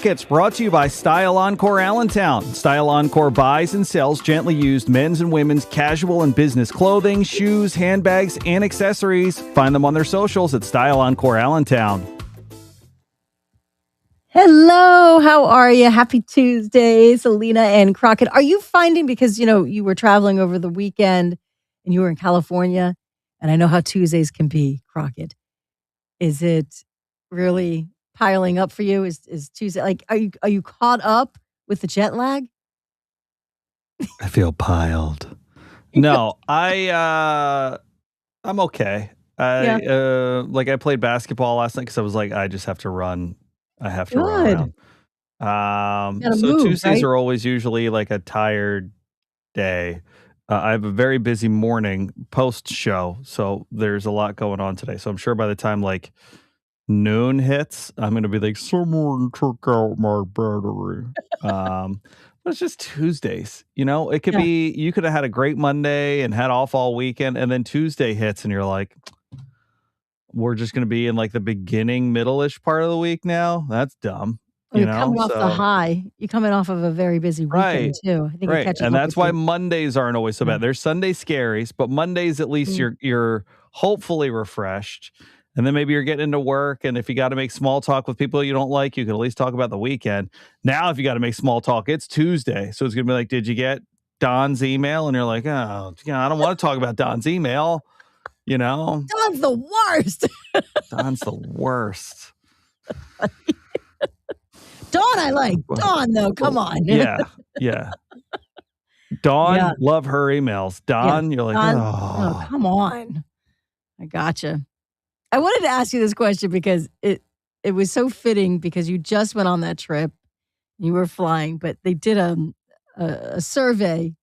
It's brought to you by Style Encore Allentown. Style Encore buys and sells gently used men's and women's casual and business clothing, shoes, handbags, and accessories. Find them on their socials at Style Encore Allentown. Hello, how are you? Happy Tuesday, Selena and Crockett. Are you finding, because you were traveling over the weekend and you were in California, and I know how Tuesdays can be, Crockett. Is it really piling up for you? Is Tuesday, like, are you caught up with the jet lag? I feel piled. No, I'm okay. Yeah. I played basketball last night because I was like, I just have to run. I have to run Good. around. Gotta So move, Tuesdays right? are always usually like a tired day. I have a very busy morning post show, so there's a lot going on today. So I'm sure by the time like noon hits, I'm gonna be like, someone took out my battery. But it's just Tuesdays, it could Yeah. be, you could have had a great Monday and had off all weekend, and then Tuesday hits and you're like, we're just gonna be in like the beginning, middle-ish part of the week now. That's dumb, Well, you're coming off the so high. You're coming off of a very busy right. weekend too. I think it Right, catches and up that's with why you. Mondays aren't always so Yeah. bad. There's Sunday scaries, but Mondays at least Mm. you're hopefully refreshed, and then maybe you're getting into work, and if you gotta make small talk with people you don't like, you can at least talk about the weekend. Now, if you gotta make small talk, it's Tuesday, so it's gonna be like, "Did you get Don's email?" And you're like, "Oh, yeah, I don't wanna talk about Don's email," you know? Dawn's the worst. Don's the worst. Dawn, I like. Well Dawn, though, come well, on. yeah, yeah. Yeah. Dawn, love her emails. Yes. Don, you're like, Dawn, oh, "Oh." come on. I gotcha. I wanted to ask you this question because it was so fitting, because you just went on that trip. You were flying, but they did a survey.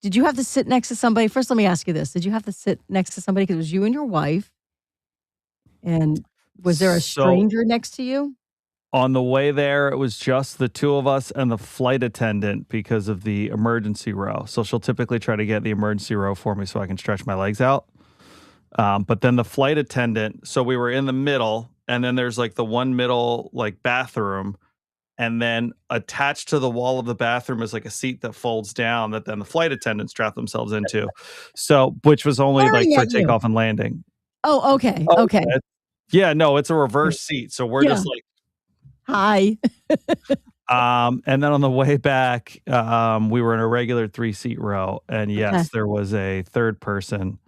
Did you have to sit next to somebody? First, let me ask you this. Did you have to sit next to somebody, because it was you and your wife? And was there a So stranger next to you? on the way there, it was just the two of us and the flight attendant because of the emergency row. So she'll typically try to get the emergency row for me so I can stretch my legs out. But then the flight attendant, so we were in the middle, and then there's like the one middle like bathroom, and then attached to the wall of the bathroom is like a seat that folds down that then the flight attendants strap themselves into. So, which was only like Staring for at you. takeoff and landing. Oh, okay. Oh, Okay. yeah, no, it's a reverse seat. So we're Yeah. just like, Hi. and then on the way back, we were in a regular 3-seat row, and Okay. yes, there was a third person,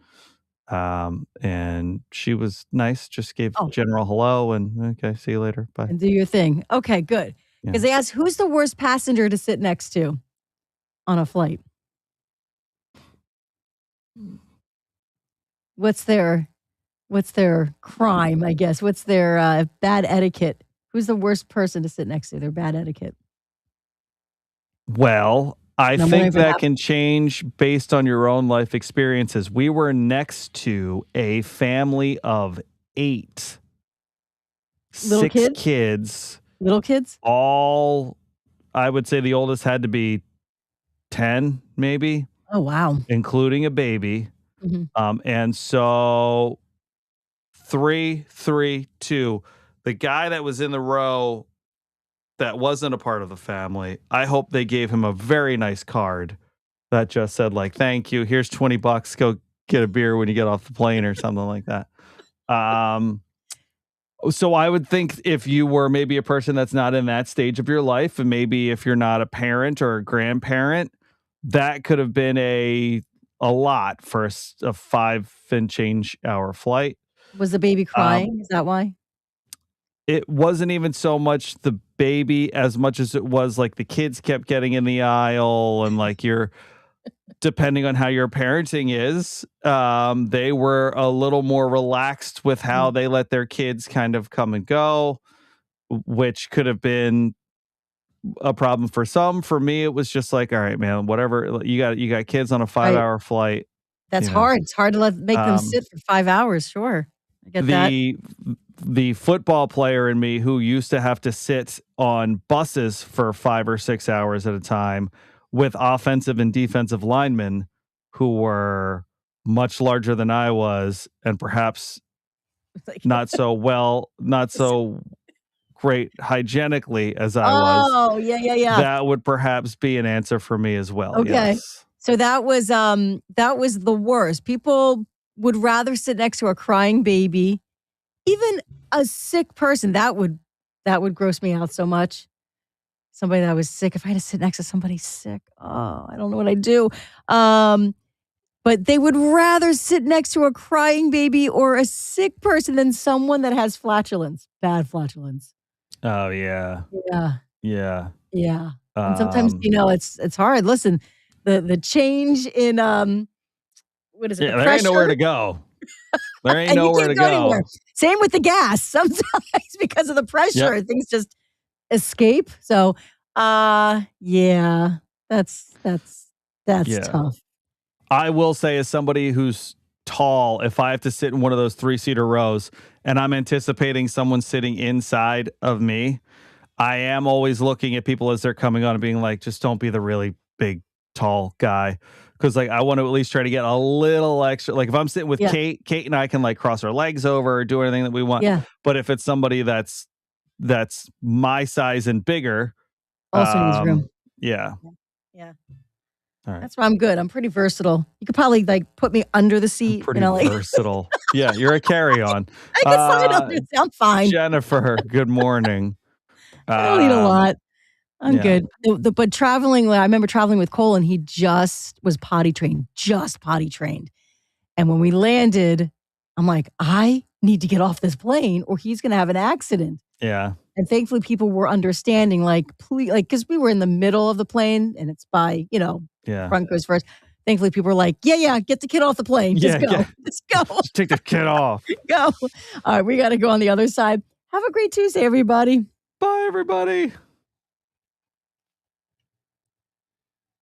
and she was nice, just gave Oh, general hello and, "Okay, see you later, bye." and do your thing. Okay, good. Yeah. Because they asked, who's the worst passenger to sit next to on a flight? What's their crime, I guess? What's their bad etiquette? Who's the worst person to sit next to? Their bad etiquette. Well, I And I'm wondering think if it that can change based on your own life experiences. We were next to a family of 8, little 6 kids? kids, Little kids? all I would say the oldest had to be 10, maybe, Oh, wow. including a baby. Mhm. And so 3, 3, 2. The guy that was in the row that wasn't a part of the family, I hope they gave him a very nice card that just said like, "Thank you. Here's $20. Go get a beer when you get off the plane," or something like that. So I would think if you were maybe a person that's not in that stage of your life, and maybe if you're not a parent or a grandparent, that could have been a lot for a 5 and change hour flight. Was the baby Um, crying? Is that why? it wasn't even so much the baby as much as it was like the kids kept getting in the aisle, and like you're depending on how your parenting is, they were a little more relaxed with how Mhm. they let their kids kind of come and go, which could have been a problem for some. For me, it was just like, all right, man, whatever. You got kids on a Right. 5-hour flight, That's you know. hard. It's hard to make them Um, sit for 5 hours. Sure. I get that. the the football player in me who used to have to sit on buses for 5 or 6 hours at a time with offensive and defensive linemen who were much larger than I was, and perhaps Like, not so great hygienically as I was, Oh, yeah. that would perhaps be an answer for me as well. Okay. Yes. So that was the worst. People would rather sit next to a crying baby, even a sick person. That would gross me out so much. Somebody that was sick. If I had to sit next to somebody sick, oh, I don't know what I'd do. But they would rather sit next to a crying baby or a sick person than someone that has flatulence, bad flatulence. Oh yeah. Yeah. Yeah. Yeah. And sometimes, Um, it's hard. Listen, the change in what is it? The yeah, there ain't nowhere pressure, to go. There ain't and you nowhere to can't go anywhere. go. Same with the gas. Sometimes because of the Yep. pressure, things just escape. So, yeah, that's Yeah. tough. I will say, as somebody who's tall, if I have to sit in one of those 3-seater rows and I'm anticipating someone sitting inside of me, I am always looking at people as they're coming on and being like, just don't be the really big, tall guy. Cause like I want to at least try to get a little extra. Like if I'm sitting with Yeah. Kate and I can like cross our legs over or do anything that we want. Yeah. But if it's somebody that's my size and bigger, Also needs room. yeah. Yeah. All right. That's why I'm good. I'm pretty versatile. You could probably like put me under the seat. Pretty Like versatile. Yeah, you're a carry-on. I can slide under. I'm fine. Jennifer, good morning. I don't eat a lot. I'm yeah. good. But traveling, I remember traveling with Cole, and he just was potty trained. And when we landed, I'm like, I need to get off this plane, or he's going to have an accident. Yeah. And thankfully, people were understanding, like, please, like, because we were in the middle of the plane, and it's by, front goes first. Thankfully, people were like, yeah, get the kid off the plane. Just go. Just go. Just take the kid off. Go. All right, we got to go on the other side. Have a great Tuesday, everybody. Bye, everybody.